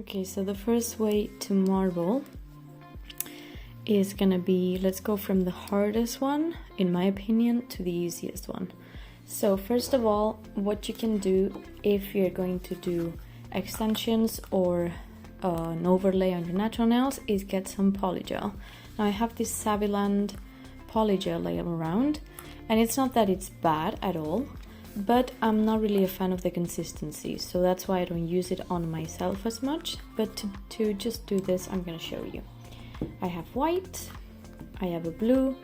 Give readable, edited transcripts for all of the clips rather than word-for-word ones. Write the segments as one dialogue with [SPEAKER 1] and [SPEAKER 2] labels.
[SPEAKER 1] Okay, so the first way to marble is gonna be, let's go from the hardest one, in my opinion, to the easiest one. So first of all, what you can do if you're going to do extensions or an overlay on your natural nails is get some polygel. Now I have this Saviland polygel laying around, and it's not that it's bad at all, but I'm not really a fan of the consistency, so that's why I don't use it on myself as much. But to just do this, I'm gonna show you. I have white, I have a blue,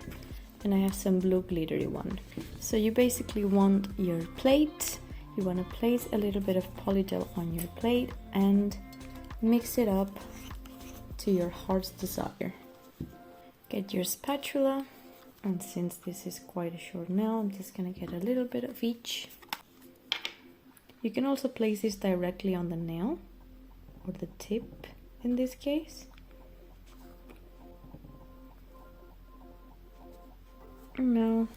[SPEAKER 1] and I have some blue glittery one. So you basically want your plate, you want to place a little bit of polygel on your plate and mix it up to your heart's desire. Get your spatula, and since this is quite a short nail, I'm just gonna get a little bit of each. You can also place this directly on the nail, or the tip in this case. Now,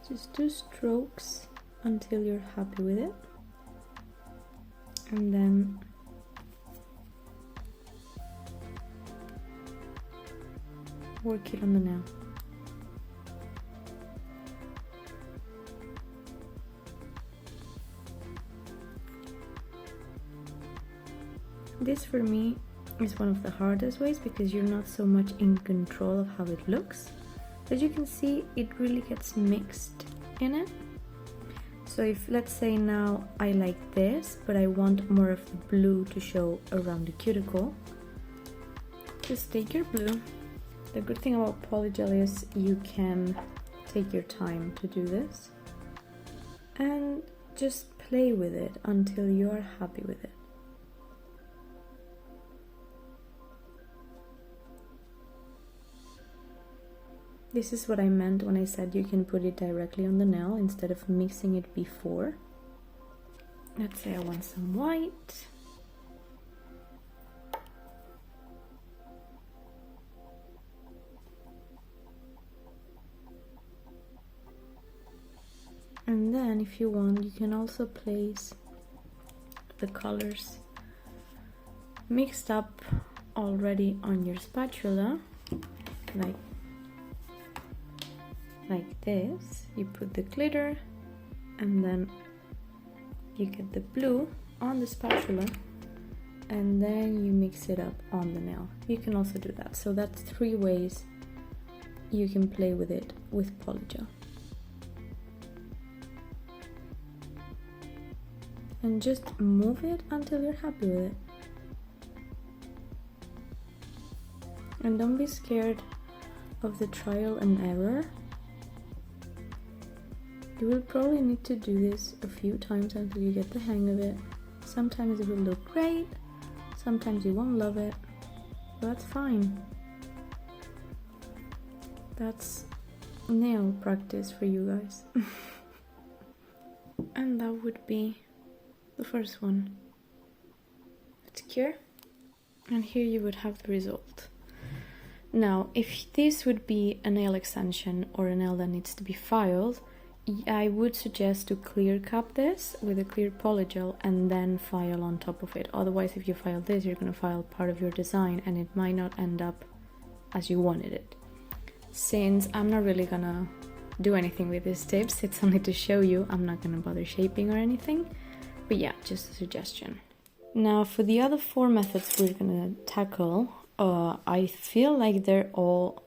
[SPEAKER 1] just 2 strokes until you're happy with it, and then work it on the nail. This for me is one of the hardest ways because you're not so much in control of how it looks. As you can see, it really gets mixed in it. So if, let's say now I like this, but I want more of the blue to show around the cuticle, just take your blue. The good thing about polygel is you can take your time to do this and just play with it until you are happy with it. This is what I meant when I said you can put it directly on the nail instead of mixing it before. Let's say I want some white. And then if you want, you can also place the colors mixed up already on your spatula, like this. You put the glitter and then you get the blue on the spatula and then you mix it up on the nail. You can also do that. So that's 3 ways you can play with it with polygel. And just move it until you're happy with it. And don't be scared of the trial and error. You will probably need to do this a few times until you get the hang of it. Sometimes it will look great, sometimes you won't love it, but that's fine. That's nail practice for you guys. And that would be the first one. Let's cure. And here you would have the result. Now, if this would be a nail extension or a nail that needs to be filed, I would suggest to clear cap this with a clear polygel and then file on top of it. Otherwise, if you file this, you're going to file part of your design and it might not end up as you wanted it. Since I'm not really gonna do anything with these tips, it's only to show you, I'm not gonna bother shaping or anything. But yeah, just a suggestion. Now for the other 4 methods we're gonna tackle, I feel like they're all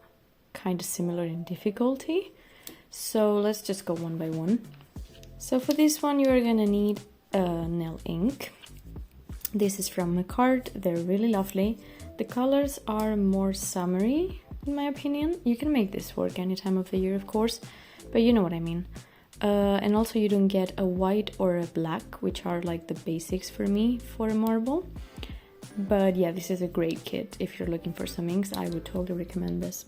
[SPEAKER 1] kind of similar in difficulty. So let's just go one by one. So for this one, you are gonna need nail ink. This is from Makartt. They're really lovely. The colors are more summery, in my opinion. You can make this work any time of the year, of course, but you know what I mean. And also you don't get a white or a black, which are like the basics for me for a marble. But yeah, this is a great kit. If you're looking for some inks, I would totally recommend this.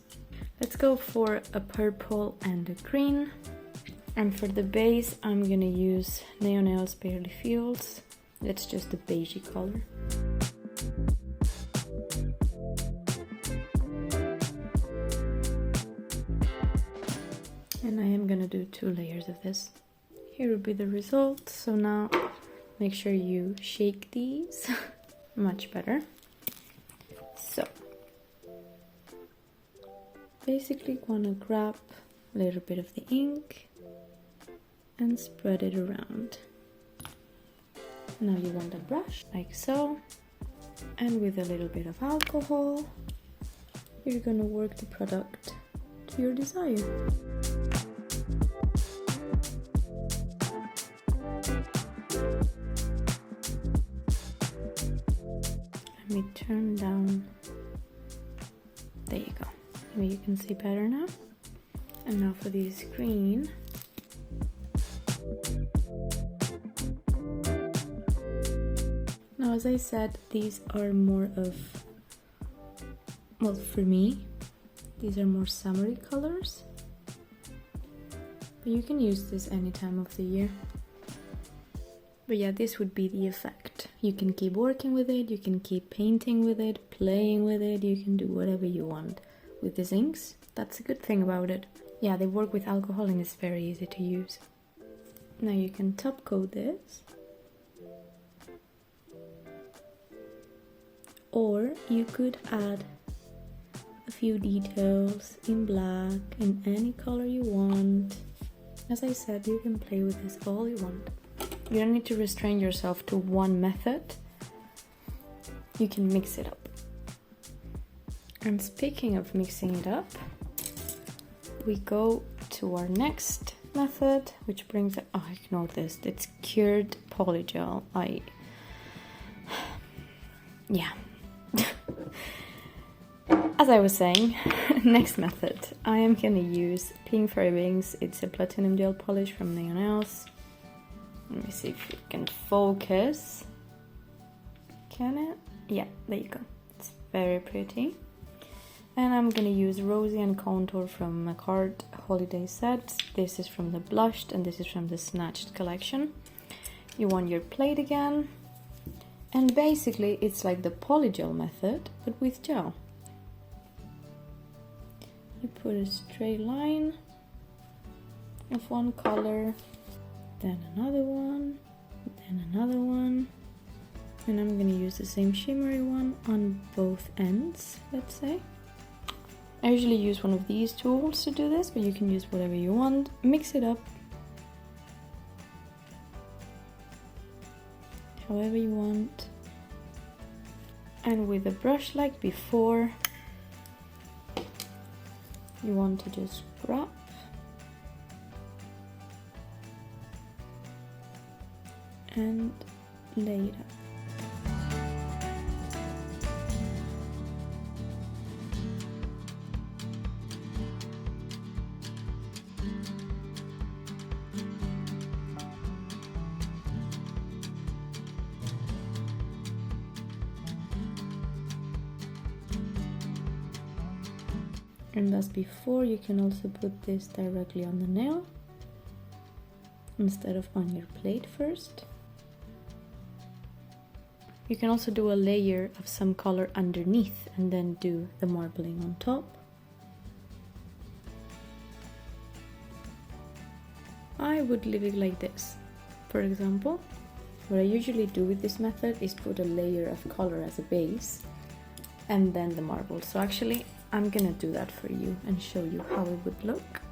[SPEAKER 1] Let's go for a purple and a green. And for the base, I'm gonna use Nails Barely Fields. That's just a beigey color. And I am gonna do 2 layers of this. Here will be the result. So now make sure you shake these much better. So basically wanna grab a little bit of the ink and spread it around. Now you want a brush like so, and with a little bit of alcohol you're gonna work the product to your desire. Let me turn down. There you go. Maybe you can see better now. And now for this green. Now, as I said, these are more of, well, for me, these are more summery colors. But you can use this any time of the year. But yeah, this would be the effect. You can keep working with it, you can keep painting with it, playing with it, you can do whatever you want with these inks. That's a good thing about it. Yeah, they work with alcohol and it's very easy to use. Now you can top coat this. Or you could add a few details in black, in any color you want. As I said, you can play with this all you want. You don't need to restrain yourself to one method. You can mix it up. And speaking of mixing it up, we go to our next method, which brings it, oh, ignore this, it's cured polygel. Yeah. As I was saying, next method, I am gonna use Pink Fairy Wings. It's a platinum gel polish from Nails. Let me see if you can focus. Can it? Yeah, there you go. It's very pretty. And I'm gonna use Rosy and Contour from Makartt Holiday Set. This is from the Blushed and this is from the Snatched collection. You want your plate again. And basically it's like the polygel method, but with gel. You put a straight line of one color, then another one, then another one. And I'm gonna use the same shimmery one on both ends, let's say. I usually use one of these tools to do this, but you can use whatever you want. Mix it up however you want. And with a brush like before, you want to just grab and lay it up. And as before, you can also put this directly on the nail instead of on your plate first. You can also do a layer of some color underneath and then do the marbling on top. I would leave it like this. For example, what I usually do with this method is put a layer of color as a base and then the marble. So actually, I'm gonna do that for you and show you how it would look.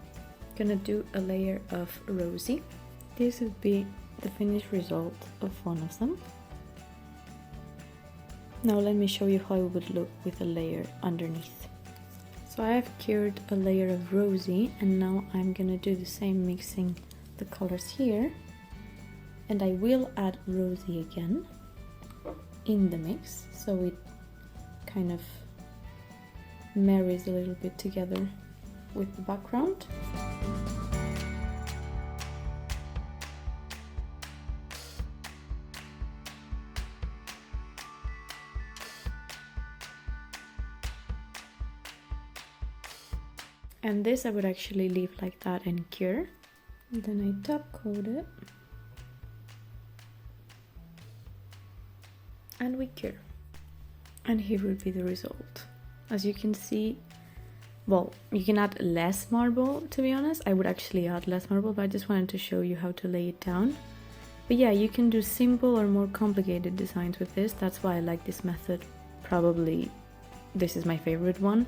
[SPEAKER 1] Gonna do a layer of Rosy. This would be the finished result of one of them. Now let me show you how it would look with a layer underneath. So I have cured a layer of Rosy and now I'm gonna do the same, mixing the colors here. And I will add Rosy again in the mix, so it kind of marries a little bit together with the background. And this I would actually leave like that and cure. And then I top coat it. And we cure. And here would be the result. As you can see, well, you can add less marble, to be honest. I would actually add less marble, but I just wanted to show you how to lay it down. But yeah, you can do simple or more complicated designs with this. That's why I like this method. Probably this is my favorite one.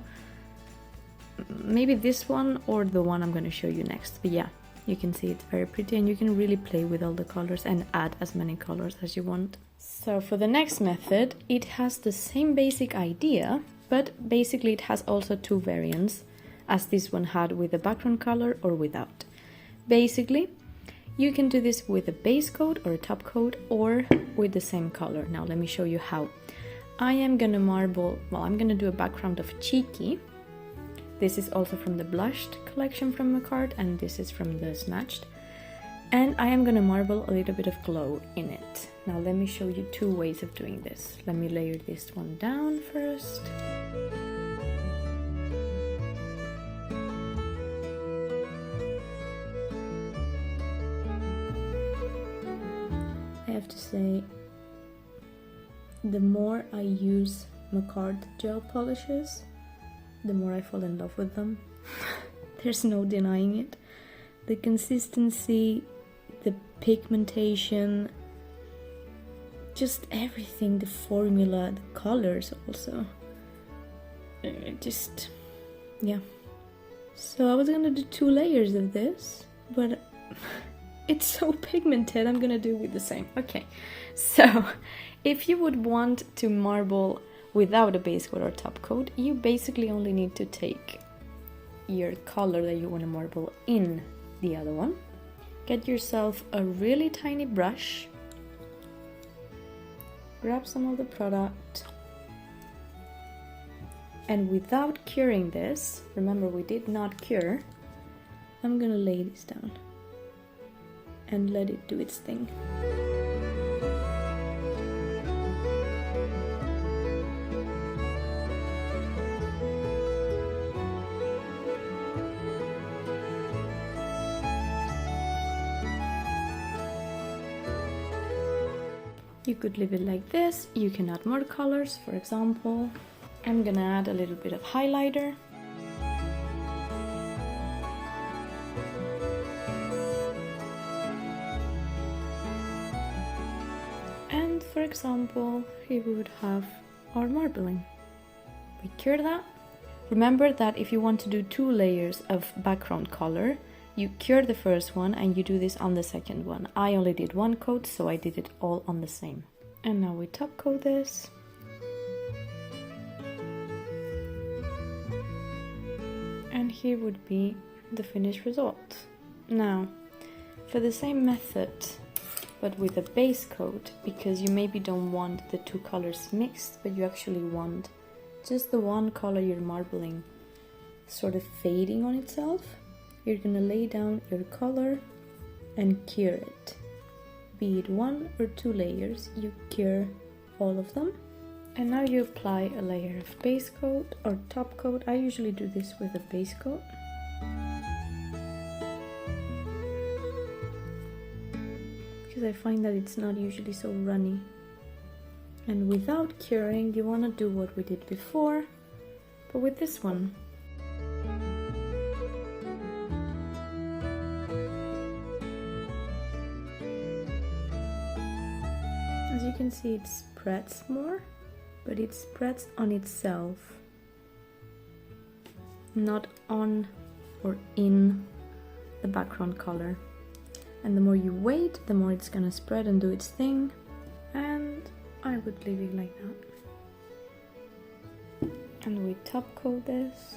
[SPEAKER 1] Maybe this one or the one I'm going to show you next. But yeah, you can see it's very pretty and you can really play with all the colors and add as many colors as you want. So for the next method, it has the same basic idea, but basically it has also two variants, as this one had with a background color or without. Basically, you can do this with a base coat or a top coat or with the same color. Now let me show you how. I am gonna marble, well, I'm gonna do a background of Cheeky. This is also from the Blushed collection from Makartt, and this is from the Snatched. And I am gonna marble a little bit of glow in it. Now let me show you two ways of doing this. Let me layer this one down first. I have to say, the more I use Makartt gel polishes, the more I fall in love with them. There's no denying it. The consistency, the pigmentation, just everything, the formula, the colors also. Just, yeah. So I was gonna do 2 layers of this, but it's so pigmented, I'm gonna do with the same. Okay, so if you would want to marble without a base coat or top coat, you basically only need to take your color that you want to marble in the other one. Get yourself a really tiny brush, grab some of the product, and without curing this, remember we did not cure, I'm gonna lay this down and let it do its thing. You could leave it like this. You can add more colors. For example, I'm gonna add a little bit of highlighter. And for example, here we would have our marbling. We cure that. Remember that if you want to do 2 layers of background color, you cure the first one and you do this on the second one. I only did 1 coat, so I did it all on the same. And now we top coat this. And here would be the finished result. Now, for the same method, but with a base coat, because you maybe don't want the 2 colors mixed, but you actually want just the one color you're marbling sort of fading on itself, you're gonna lay down your color and cure it. Be it 1 or 2 layers, you cure all of them. And now you apply a layer of base coat or top coat. I usually do this with a base coat. Because I find that it's not usually so runny. And without curing, you want to do what we did before, but with this one. As you can see, it spreads more, but it spreads on itself, not on or in the background color. And the more you wait, the more it's gonna spread and do its thing. And I would leave it like that. And we top coat this.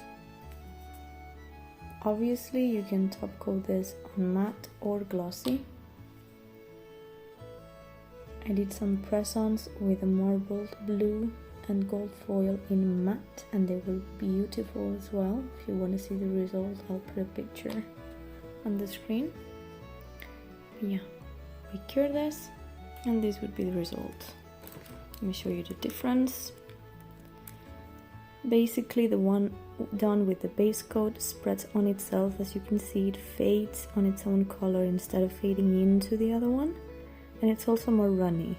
[SPEAKER 1] Obviously, you can top coat this on matte or glossy. I did some press-ons with a marbled blue and gold foil in matte, and they were beautiful as well. If you want to see the result, I'll put a picture on the screen. But yeah, we cure this, and this would be the result. Let me show you the difference. Basically, the one done with the base coat spreads on itself. As you can see, it fades on its own color instead of fading into the other one. And it's also more runny.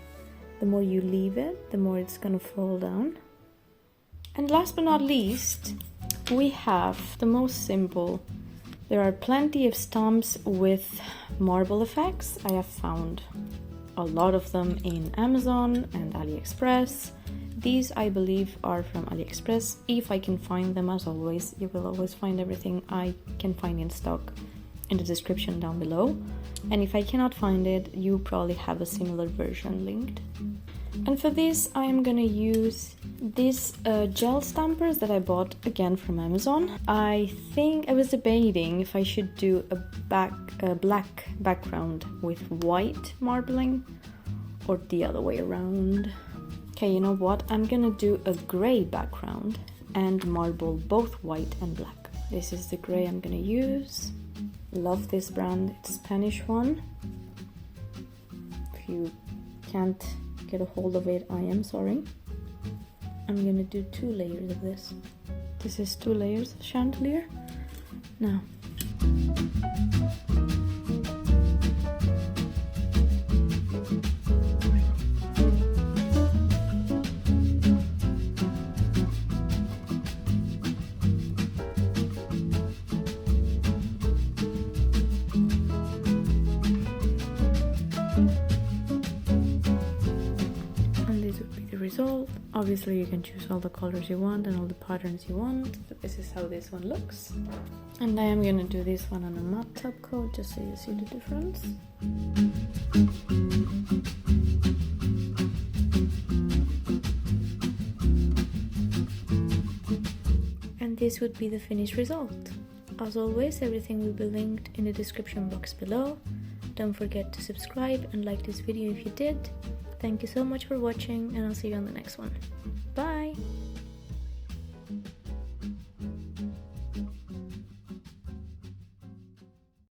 [SPEAKER 1] The more you leave it, the more it's gonna fall down. And last but not least, we have the most simple There are plenty of stamps with marble effects. I have found a lot of them in Amazon and AliExpress. These I believe are from AliExpress. If I can find them, as always, you will always find everything I can find in stock in the description down below. And if I cannot find it, you probably have a similar version linked. And for this, I am gonna use these gel stampers that I bought again from Amazon. I think I was debating if I should do a black background with white marbling or the other way around. Okay, you know what? I'm gonna do a gray background and marble both white and black. This is the gray I'm gonna use. Love this brand, it's a Spanish one. If you can't get a hold of it, I am sorry. I'm gonna do 2 layers of this. This is 2 layers of chandelier. Now. Result. Obviously you can choose all the colors you want and all the patterns you want, but this is how this one looks. And I am gonna do this one on a matte top coat just so you see the difference. And this would be the finished result. As always, everything will be linked in the description box below. Don't forget to subscribe and like this video if you did. Thank you so much for watching, and I'll see you on the next one. Bye!